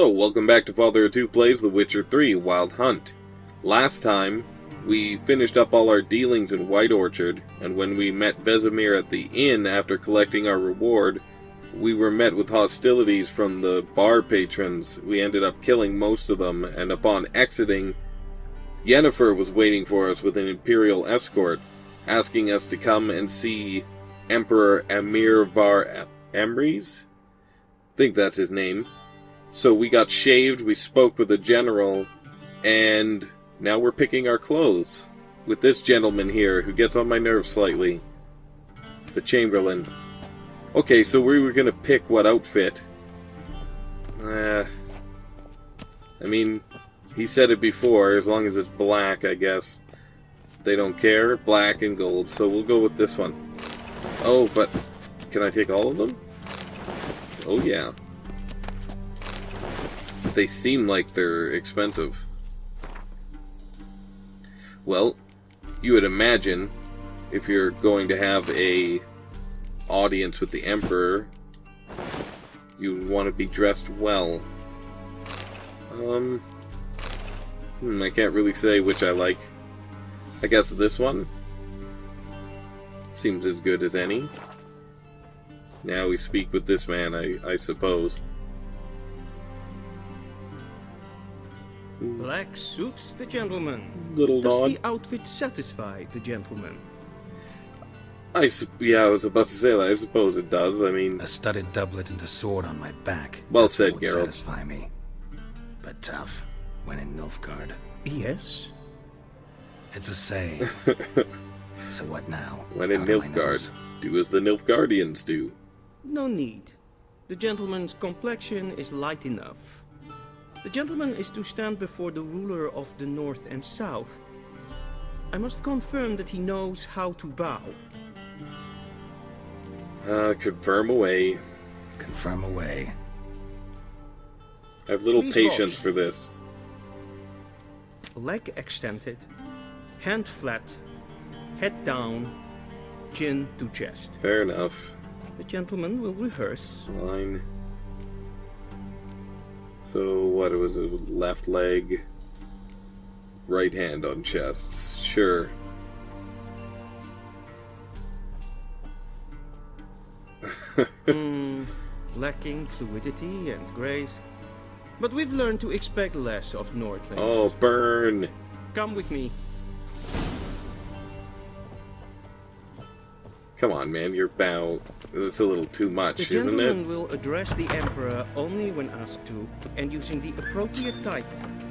Hello, welcome back to FatherofTwo Plays The Witcher 3 Wild Hunt. Last time, we finished up all our dealings in White Orchard, and when we met Vesemir at the inn after collecting our reward, we were met with hostilities from the bar patrons. We ended up killing most of them, and upon exiting, Yennefer was waiting for us with an imperial escort, asking us to come and see Emperor Amir Var Emrys? I think that's his name. So we got shaved, we spoke with the general, and now we're picking our clothes with this gentleman here who gets on my nerves slightly. The Chamberlain. Okay, so we were gonna pick what outfit. I mean, he said it before, as long as it's black, I guess. They don't care. Black and gold, so we'll go with this one. Oh, but can I take all of them? Oh yeah. They seem like they're expensive. Well, you would imagine if you're going to have a audience with the Emperor, you would want to be dressed well. I can't really say which I like. I guess this one seems as good as any. Now we speak with this man, I suppose. Black suits the gentleman. Little Does nod. the outfit satisfy the gentleman? Yeah, I was about to say that. I suppose it does. I mean, a studded doublet and a sword on my back. Well That's said, what would Geralt. satisfy me. But tough when in Nilfgaard. Yes. It's a saying. So what now? when in Out of my Nilfgaard, nose. do as the Nilfgaardians do. No need. The gentleman's complexion is light enough. The gentleman is to stand before the ruler of the North and South. I must confirm that he knows how to bow. Confirm away. Confirm away. I have little Please patience watch. for this. Leg extended, hand flat, head down, chin to chest. Fair enough. The gentleman will rehearse. Line. So, what was it? Left leg, right hand on chest. Sure. Lacking fluidity and grace. But we've learned to expect less of Nordlings. Oh, burn! Come with me. Come on, man, your bow. It's a little too much, The isn't gentleman it? will address the Emperor only when asked to, and using the appropriate title.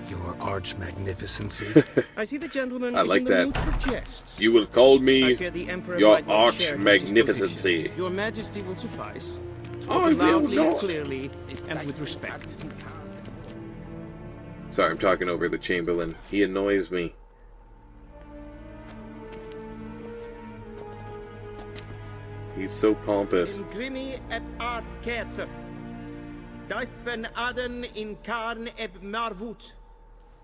Your arch magnificency. I see the gentleman I is like in the that. mood for jests. You will call I me fear the Emperor your might not share his arch-magnificency. disposition. Your Majesty will suffice. I Spoken will loudly, not. clearly, and with respect. Sorry, I'm talking over the Chamberlain. He annoys me. He's so pompous. Grimi et art ketzer. Duifen aden in karn eb marvut.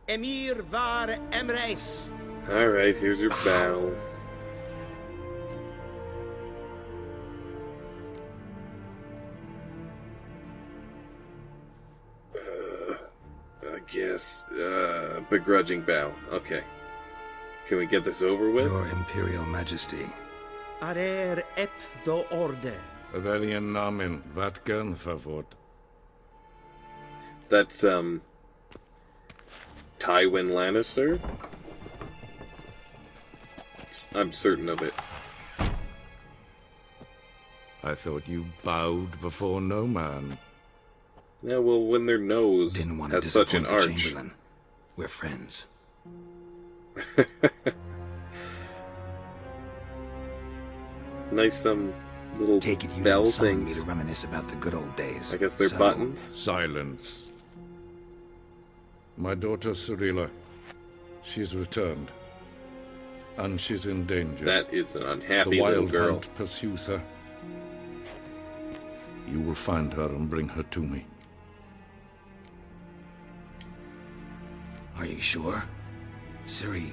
Emir var emreis. Alright, here's your bow. I guess, begrudging bow. Okay. Can we get this over with? Your Imperial Majesty. Arer ep do orde. Welchen Namen? Wat gern verwort? That's, Tywin Lannister? I'm certain of it. I thought you bowed before no man. Yeah, well, when their nose Didn't want to has such an disappoint the arch. Chamberlain. We're friends. Nice, little Take it you bell didn't summon me things. to reminisce about the good old days. I guess they're So, buttons. Silence. My daughter Cirilla, she's returned. And she's in danger. That is an the unhappy little wild girl. hunt pursues her. You will find her and bring her to me. Are you sure? Ciri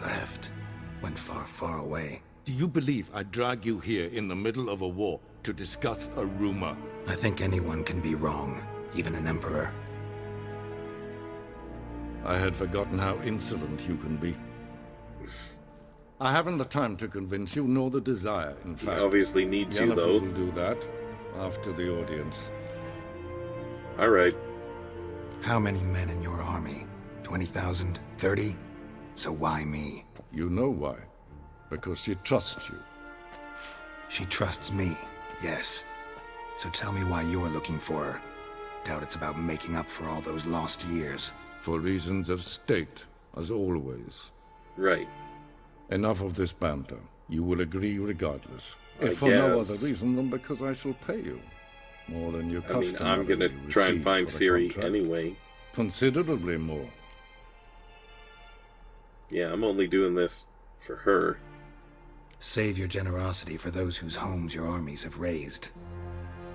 left. Went far, far away. Do you believe I drag you here in the middle of a war to discuss a rumor? I think anyone can be wrong, even an emperor. I had forgotten how insolent you can be. I haven't the time to convince you, nor the desire, in fact. He obviously needs you, Yennefer though. will do that after the audience. Alright. How many men in your army? 20,000? 30? So why me? You know why. Because she trusts you. She trusts me, yes. So tell me why you're looking for her. Doubt it's about making up for all those lost years. For reasons of state, as always. Right. Enough of this banter. You will agree regardless. I If for no guess. other reason than because I shall pay you. More than you I mean, customarily I'm gonna try and receive find for a Ciri contract. anyway. Considerably more. Yeah, I'm only doing this for her. Save your generosity for those whose homes your armies have razed.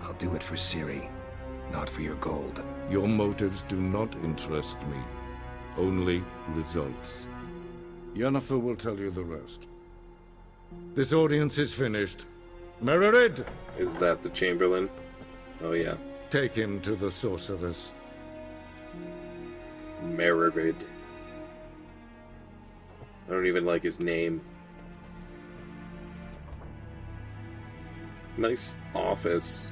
I'll do it for Ciri, not for your gold. Your motives do not interest me. Only results. Yennefer will tell you the rest. This audience is finished. Mererid, Is that the Chamberlain? Oh yeah. take him to the sorceress. Mererid. I don't even like his name. Nice office.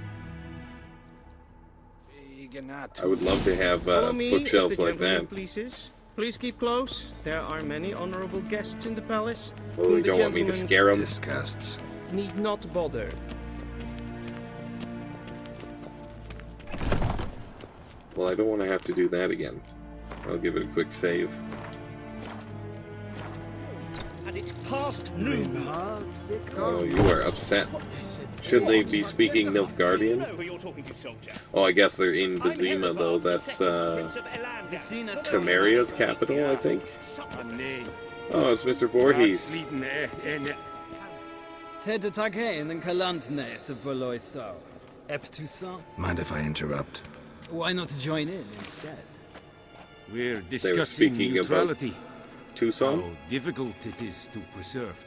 I would love to have Follow me, bookshelves if the like gentleman that. pleases. Please keep close. There are many honorable guests in the palace. Oh, whom you the don't want me to gentleman scare him? Disgusts. need not bother. Well, I don't want to have to do that again. I'll give it a quick save. And it's past noon. Oh, you are upset. Should they be speaking Nilfgaardian? Oh, I guess they're in Bazima, though. That's, Temeria's capital, I think? Oh, it's Mr. Voorhees. Ted Tage den Kalantne se Voloisau. Eptusan. Mind if I interrupt? Why not join in instead? We're They were discussing speaking about neutrality. Tucson? How difficult it is to preserve.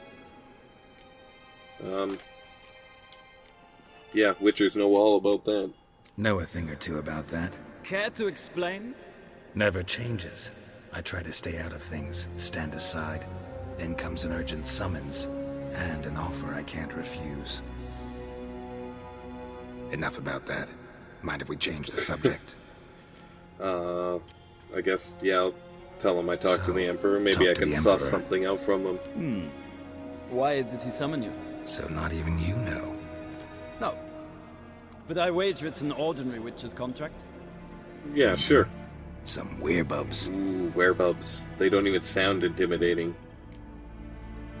Yeah, Witchers know all about that. Know a thing or two about that. Care to explain? Never changes. I try to stay out of things, stand aside. Then comes an urgent summons, and an offer I can't refuse. Enough about that. Mind if we change the subject? I guess, yeah, I'll tell him I talked to So, the Emperor. Maybe talk I to can the suss Emperor. something out from him. Why did he summon you? So not even you know. No. But I wager it's an ordinary witch's contract. Yeah, sure. Some werebubs. Ooh, werebubs. They don't even sound intimidating.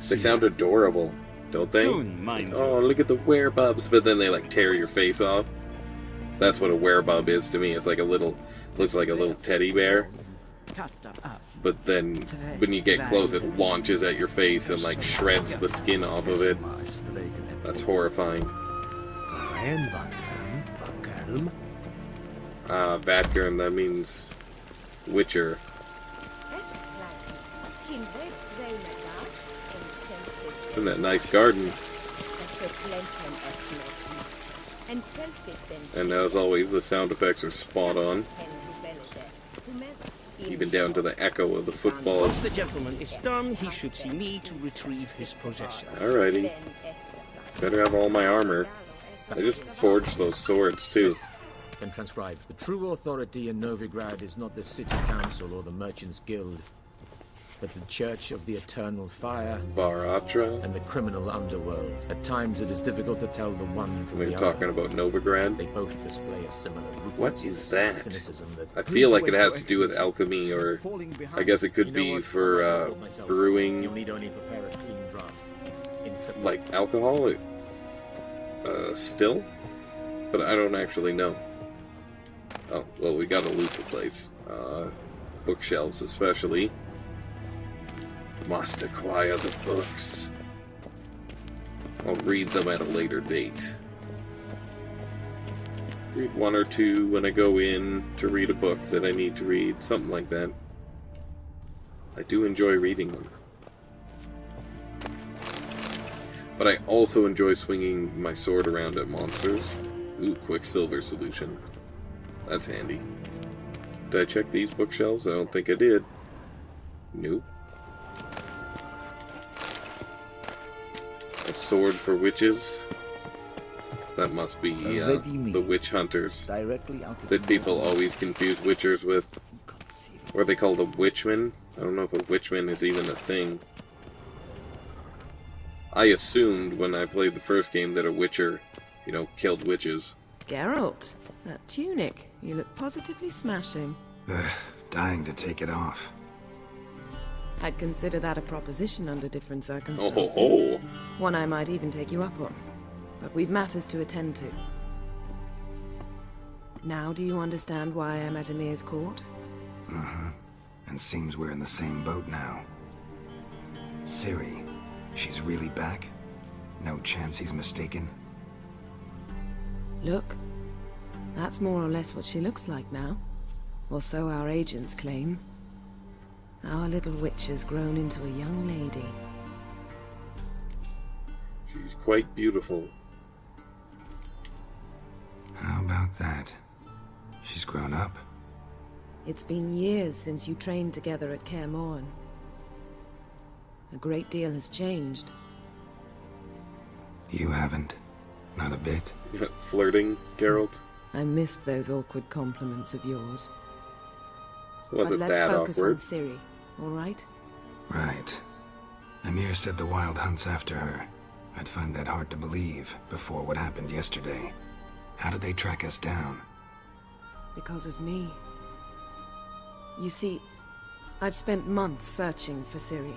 They See, sound adorable, don't they? Soon, mind you. Oh, look at the werebubs, but then they like tear your face off. That's what a werebub is to me. It's like a little, looks like a little teddy bear. But then when you get close, it launches at your face and like shreds the skin off of it. That's horrifying. Vatgern, that means Witcher. Isn't that nice garden? And as always, the sound effects are spot on. Even down to the echo of the football. Once the gentleman is done, he should see me to retrieve his possessions. Alrighty. Better have all my armor. I just forged those swords too. Can transcribe. The true authority in Novigrad is not the city council or the merchants guild, but the Church of the Eternal Fire Varatra. and the criminal underworld. At times it is difficult to tell the one from We're the talking other. about Novigrad. They both display a similar What ruthlessness is that? and cynicism that I feel like it has to do with alchemy, or I guess it could You know be what? for I told myself, You'll brewing, need only prepare a clean draft. In triple. like alcohol. Still, but I don't actually know. Oh well, we gotta loot the place. Bookshelves especially. Must acquire the books. I'll read them at a later date. Read one or two when I go in to read a book that I need to read, something like that. I do enjoy reading them. But I also enjoy swinging my sword around at monsters. Ooh, Quicksilver solution. That's handy. Did I check these bookshelves? I don't think I did. Nope. A sword for witches? That must be the witch hunters that people always confuse witchers with. Or they call them witchmen. I don't know if a witchman is even a thing. I assumed when I played the first game that a witcher, killed witches. Geralt, that tunic. You look positively smashing. Dying to take it off. I'd consider that a proposition under different circumstances. Oh. One I might even take you up on. But we've matters to attend to. Now do you understand why I'm at Emir's court? Mm-hmm. And seems we're in the same boat now. Ciri, she's really back? No chance he's mistaken? Look, that's more or less what she looks like now. Or so our agents claim. Our little witch has grown into a young lady. She's quite beautiful. How about that? She's grown up? It's been years since you trained together at Kaer Morhen. A great deal has changed. You haven't. Not a bit. Flirting, Geralt? I missed those awkward compliments of yours. Was but it that awkward? let's focus on Ciri, all right? Right. Emir said the Wild Hunt's after her. I'd find that hard to believe before what happened yesterday. How did they track us down? Because of me. You see, I've spent months searching for Ciri,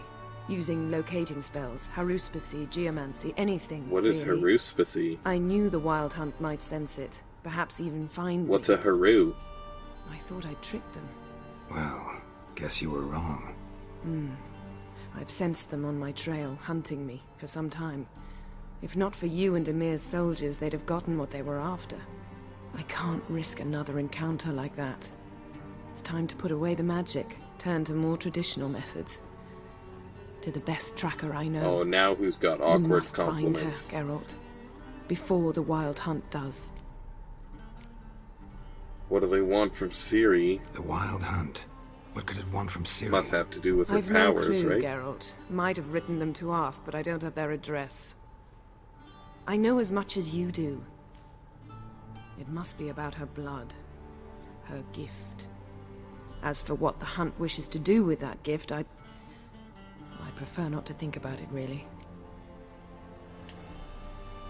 using locating spells, haruspicy, geomancy, anything. What is really. haruspicy? I knew the Wild Hunt might sense it, perhaps even find What's me. a haru? I thought I'd tricked them. Well, guess you were wrong. I've sensed them on my trail, hunting me, for some time. If not for you and Emir's soldiers, they'd have gotten what they were after. I can't risk another encounter like that. It's time to put away the magic, turn to more traditional methods. To the best tracker I know. Oh, now who's got You awkward must compliments? find her, Geralt. Before the Wild Hunt does. What do they want from Ciri? The Wild Hunt. What could it want from Ciri? Must have to do with her I've no powers, clue, right? Geralt. Might have written them to ask, but I don't have their address. I know as much as you do. It must be about her blood. Her gift. As for what the Hunt wishes to do with that gift, I'd prefer not to think about it, really.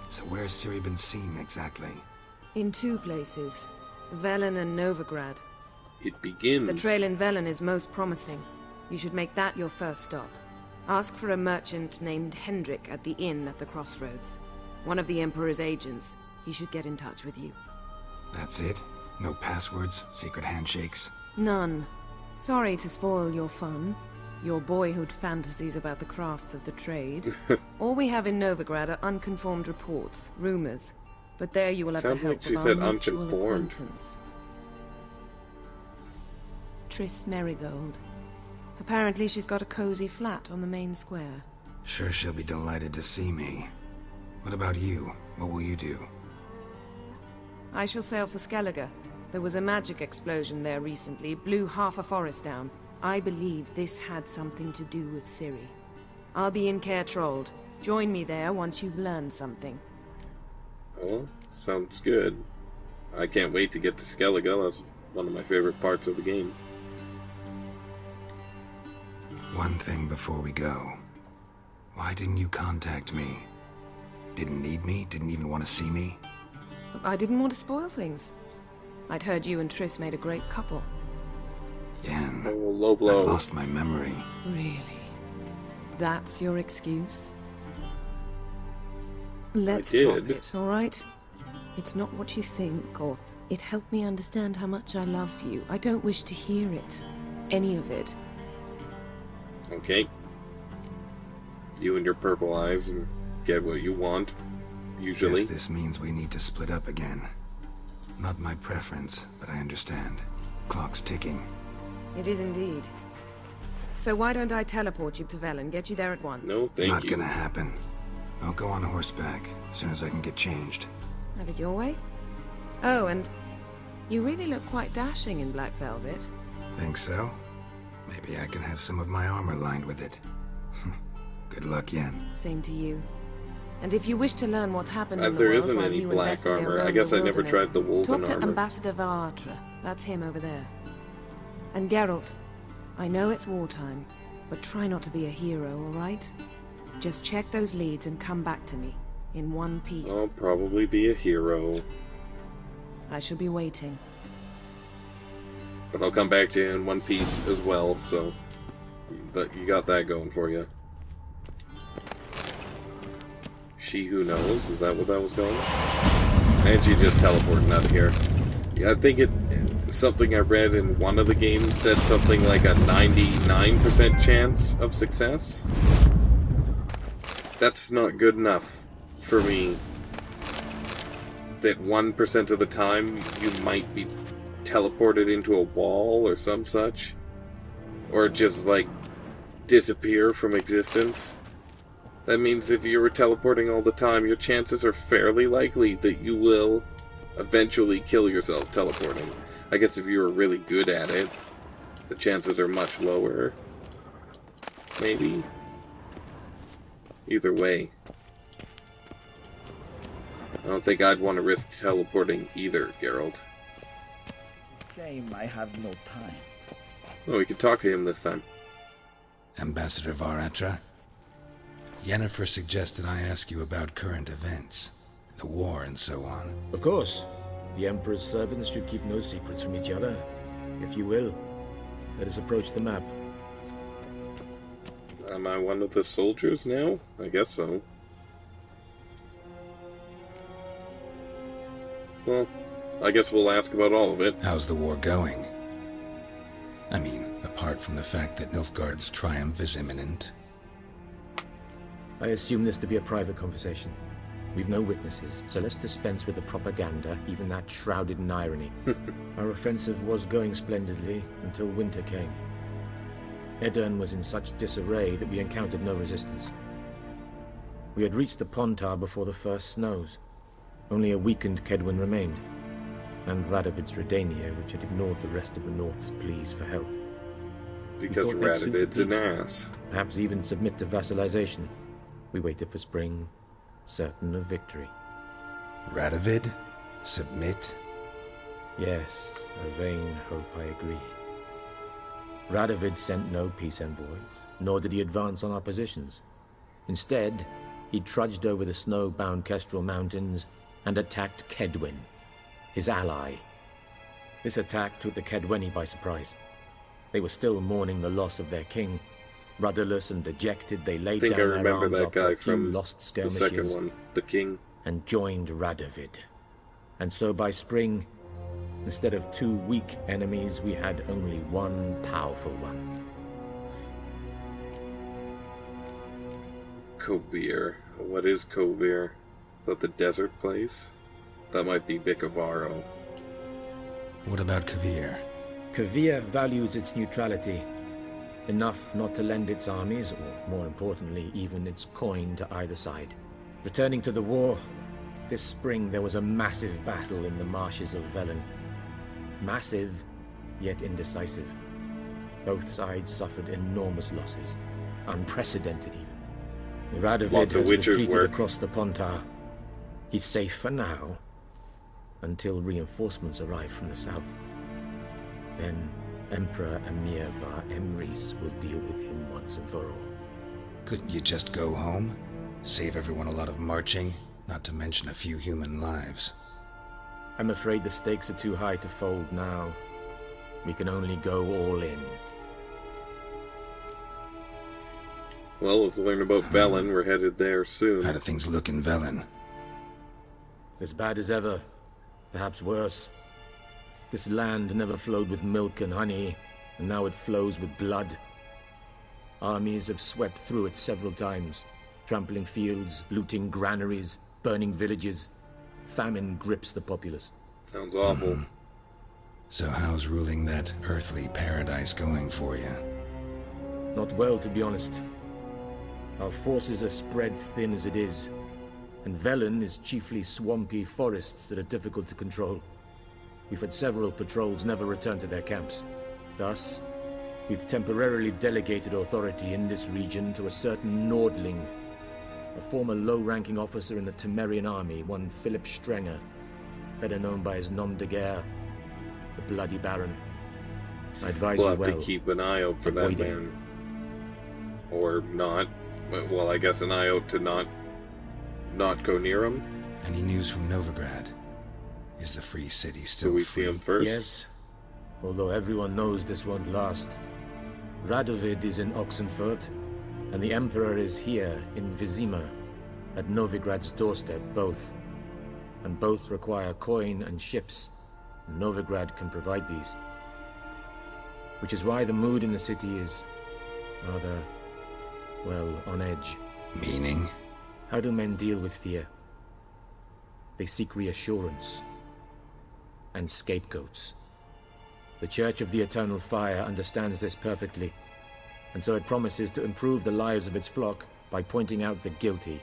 So where's Ciri been seen, exactly? In two places. Velen and Novigrad. It begins. The trail in Velen is most promising. You should make that your first stop. Ask for a merchant named Hendrik at the inn at the crossroads. One of the Emperor's agents. He should get in touch with you. That's it? No passwords? Secret handshakes? None. Sorry to spoil your fun. Your boyhood fantasies about the crafts of the trade. All we have in Novigrad are unconformed reports, rumors. But there you will have the Sounds help like she of our said mutual unconformed. acquaintance. Triss Merigold. Apparently she's got a cozy flat on the main square. Sure she'll be delighted to see me. What about you? What will you do? I shall sail for Skellige. There was a magic explosion there recently, blew half a forest down. I believe this had something to do with Ciri. I'll be in Caer Trold. Join me there once you've learned something. Oh, sounds good. I can't wait to get to Skellige. That's one of my favorite parts of the game. One thing before we go. Why didn't you contact me? Didn't need me? Didn't even want to see me? I didn't want to spoil things. I'd heard you and Triss made a great couple. Yen, Oh, low blow. I lost my memory. Really? That's your excuse? Let's drop did. it, all right? It's not what you think, or it helped me understand how much I love you. I don't wish to hear it. Any of it. Okay. You and your purple eyes and get what you want. Usually. Guess this means we need to split up again. Not my preference, but I understand. Clock's ticking. It is indeed. So why don't I teleport you to Velen, get you there at once? No, thank Not you. gonna happen. I'll go on horseback, as soon as I can get changed. Have it your way? Oh, and you really look quite dashing in black velvet. Think so? Maybe I can have some of my armor lined with it. Good luck, Yen. Same to you. And if you wish to learn what's happened in the There world isn't while any you and black Vesemir armor. I roam guess the I never wilderness, tried the woven talk to armor. Ambassador Varatra. That's him over there. And Geralt, I know it's wartime, but try not to be a hero, all right? Just check those leads and come back to me, in one piece. I'll probably be a hero. I shall be waiting. But I'll come back to you in one piece as well, so you got that going for you. She who knows? Is that what that was going? And she just teleporting out of here. Yeah, I think something I read in one of the games said something like a 99% chance of success. That's not good enough for me. That 1% of the time you might be teleported into a wall or some such. Or just, like, disappear from existence. That means if you were teleporting all the time, your chances are fairly likely that you will eventually kill yourself teleporting. I guess if you were really good at it, the chances are much lower. Maybe? Either way. I don't think I'd want to risk teleporting either, Geralt. Shame I have no time. Oh, we could talk to him this time. Ambassador Varatra? Yennefer suggested I ask you about current events, the war and so on. Of course. The Emperor's servants should keep no secrets from each other. If you will, let us approach the map. Am I one of the soldiers now? I guess so. Well, I guess we'll ask about all of it. How's the war going? I mean, apart from the fact that Nilfgaard's triumph is imminent. I assume this to be a private conversation. We've no witnesses, so let's dispense with the propaganda, even that shrouded in irony. Our offensive was going splendidly until winter came. Edirn was in such disarray that we encountered no resistance. We had reached the Pontar before the first snows. Only a weakened Kedwin remained, and Radovid's Redania, which had ignored the rest of the North's pleas for help. Because Radovid's an ass. Perhaps even submit to vassalization. We waited for spring, certain of victory. Radovid? Submit? Yes, a vain hope, I agree. Radovid sent no peace envoys, nor did he advance on our positions. Instead, he trudged over the snow-bound Kestrel Mountains and attacked Kedwen, his ally. This attack took the Kedweni by surprise. They were still mourning the loss of their king. Rudderless and dejected, they laid down their arms after a few lost skirmishes, the second one, the king, and joined Radovid. And so by spring, instead of two weak enemies, we had only one powerful one. Kovir. What is Kovir? Is that the desert place? That might be Vicavaro. What about Kovir? Kovir values its neutrality. Enough not to lend its armies, or more importantly, even its coin to either side. Returning to the war, this spring there was a massive battle in the marshes of Velen. Massive, yet indecisive. Both sides suffered enormous losses. Unprecedented even. Radovid has retreated across the Pontar. He's safe for now, until reinforcements arrive from the south. Then Emperor Emir var Emrys will deal with him once and for all. Couldn't you just go home? Save everyone a lot of marching, not to mention a few human lives. I'm afraid the stakes are too high to fold now. We can only go all in. Well, let's learn about Velen. We're headed there soon. How do things look in Velen? As bad as ever. Perhaps worse. This land never flowed with milk and honey, and now it flows with blood. Armies have swept through it several times, trampling fields, looting granaries, burning villages. Famine grips the populace. Sounds awful. So how's ruling that earthly paradise going for you? Not well, to be honest. Our forces are spread thin as it is, and Velen is chiefly swampy forests that are difficult to control. We've had several patrols never return to their camps. Thus, We've temporarily delegated authority in this region to a certain Nordling, a former low-ranking officer in the Temerian army, one Philip Strenger, better known by his nom de guerre, the Bloody Baron. I advise We'll you have well. to keep an eye out for that Avoid him. man. Or not. Well, I guess an eye out to not go near him. Any news from Novigrad? Is the free city still Do we free? see him first? Yes, although everyone knows this won't last. Radovid is in Oxenfurt, and the Emperor is here in Vizima, at Novigrad's doorstep, both. And both require coin and ships, and Novigrad can provide these. Which is why the mood in the city is rather, well, on edge. Meaning? How do men deal with fear? They seek reassurance and scapegoats. The Church of the Eternal Fire understands this perfectly, and so it promises to improve the lives of its flock by pointing out the guilty.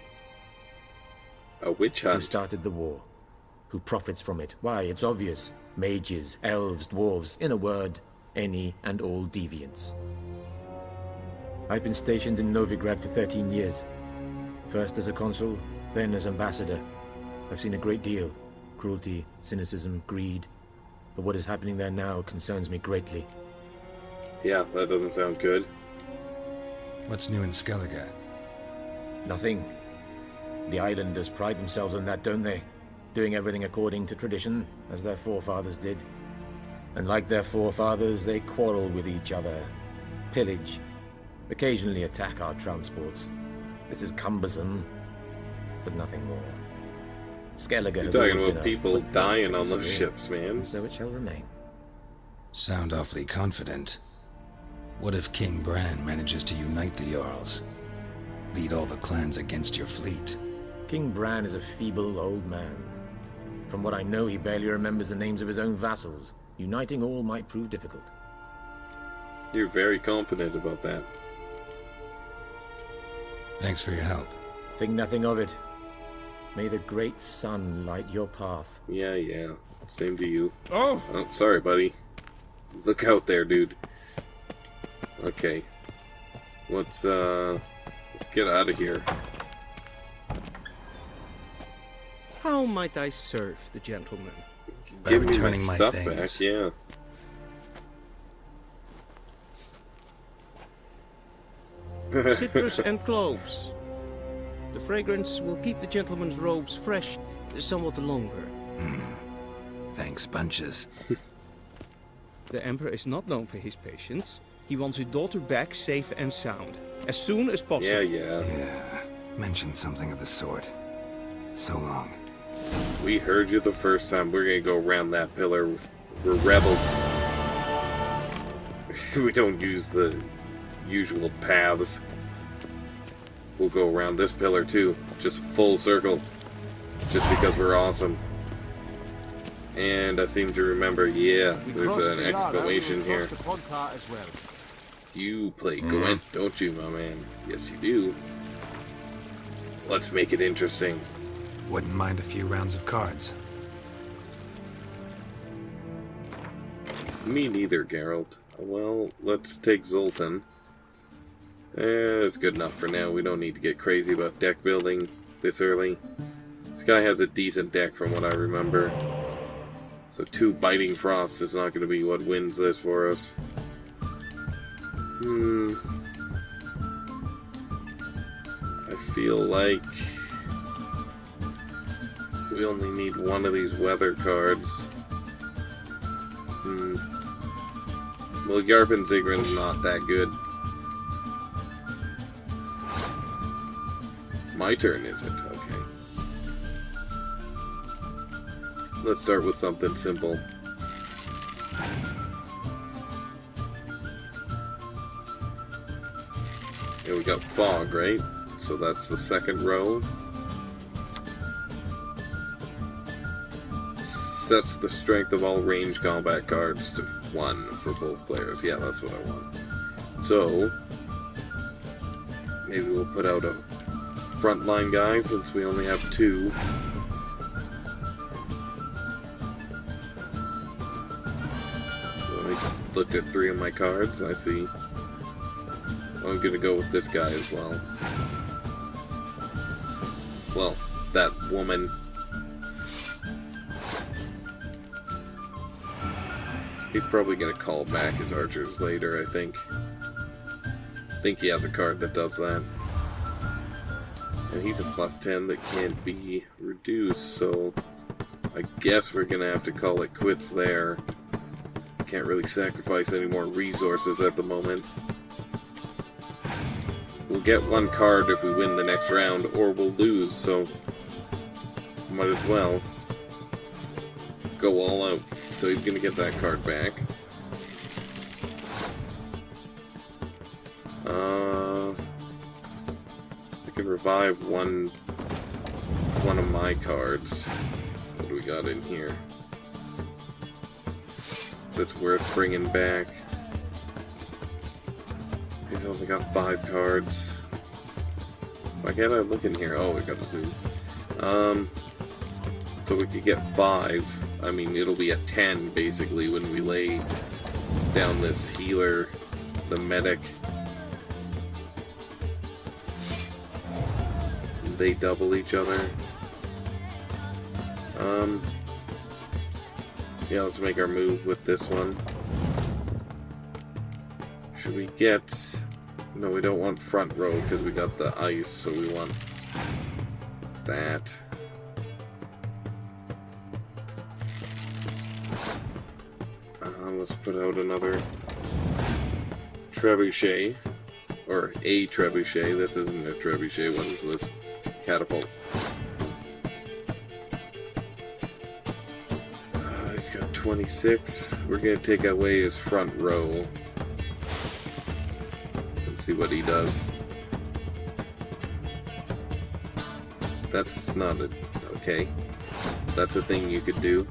A witch Who hunt. started the war? Who profits from it? Why, it's obvious. Mages, elves, dwarves, in a word, any and all deviants. I've been stationed in Novigrad for 13 years. First as a consul, then as ambassador. I've seen a great deal. Cruelty, cynicism, greed. But what is happening there now concerns me greatly. Yeah, that doesn't sound good. What's new in Skellige? Nothing. The islanders pride themselves on that, don't they? Doing everything according to tradition, as their forefathers did. And like their forefathers, they quarrel with each other, pillage, occasionally attack our transports. This is cumbersome, but nothing more. Skellige You're has talking always about been a people footnote dying to on the those story, ships, man. and so it shall remain. Sound awfully confident. What if King Bran manages to unite the Jarls? Lead all the clans against your fleet? King Bran is a feeble old man. From what I know, he barely remembers the names of his own vassals. Uniting all might prove difficult. You're very confident about that. Thanks for your help. Think nothing of it. May the great sun light your path. Yeah. Same to you. Oh! Oh, sorry, buddy. Look out there, dude. Okay. Let's get out of here. How might I serve the gentleman? By Give me returning my my stuff things. back, yeah. Citrus and cloves. The fragrance will keep the gentleman's robes fresh somewhat longer. Thanks, bunches. The Emperor is not known for his patience. He wants his daughter back safe and sound, as soon as possible. Yeah. Yeah, mentioned something of the sort. So long. We heard you the first time. We're gonna go around that pillar. We're rebels. We don't use the usual paths. We'll go around this pillar too. Just full circle. Just because we're awesome. And I seem to remember, yeah, there's an exclamation here. You play Gwent, don't you, my man? Yes, you do. Let's make it interesting. Wouldn't mind a few rounds of cards. Me neither, Geralt. Well, let's take Zoltan. It's good enough for now. We don't need to get crazy about deck building this early. This guy has a decent deck from what I remember. So 2 Biting Frosts is not going to be what wins this for us. I feel like we only need one of these weather cards. Well, Yarpen Zigrin's not that good. My turn, is it? Okay. Let's start with something simple. Here we got Fog, right? So that's the second row. Sets the strength of all ranged combat cards to 1 for both players. Yeah, that's what I want. So, maybe we'll put out a frontline guy since we only have 2. looked at 3 of my cards. I see. I'm gonna go with this guy as well. Well, that woman. He's probably gonna call back his archers later, I think. I think he has a card that does that. And he's a +10 that can't be reduced, so I guess we're gonna have to call it quits there. Can't really sacrifice any more resources at the moment. We'll get 1 card if we win the next round, or we'll lose, so might as well go all out. So he's gonna get that card back. I can revive one of my cards. What do we got in here that's worth bringing back? He's only got 5 cards. Why can't I look in here? Oh, we got a zoom. So we could get 5. I mean, it'll be a 10, basically, when we lay down this healer, the medic. They double each other. Yeah, let's make our move with this one. Should we get... No, we don't want front row because we got the ice, so we want that. Let's put out another trebuchet. Or a trebuchet. This isn't a trebuchet. What is this? Catapult. He's got 26. We're going to take away his front row. Let's see what he does. That's not a... Okay. That's a thing you could do.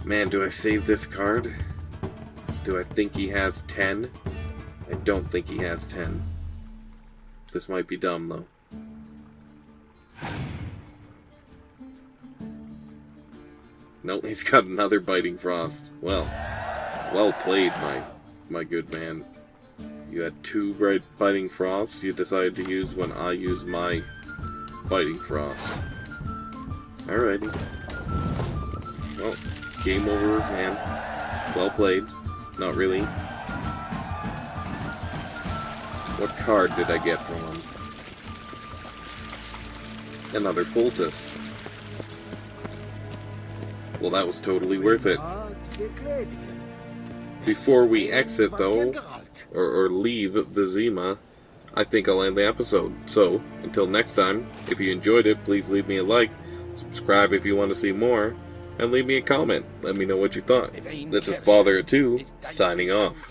Man, do I save this card? Do I think he has 10? I don't think he has 10. This might be dumb, though. Nope, he's got another Biting Frost. Well played, my good man. You had 2 Biting Frosts you decided to use when I used my Biting Frost. Alrighty. Well, game over, man. Well played. Not really. What card did I get from him? Another Fultus. Well, that was totally worth it. Before we exit, though, or leave Vizima, I think I'll end the episode. So, until next time, if you enjoyed it, please leave me a like, subscribe if you want to see more, and leave me a comment. Let me know what you thought. This is FatherofTwo, signing off.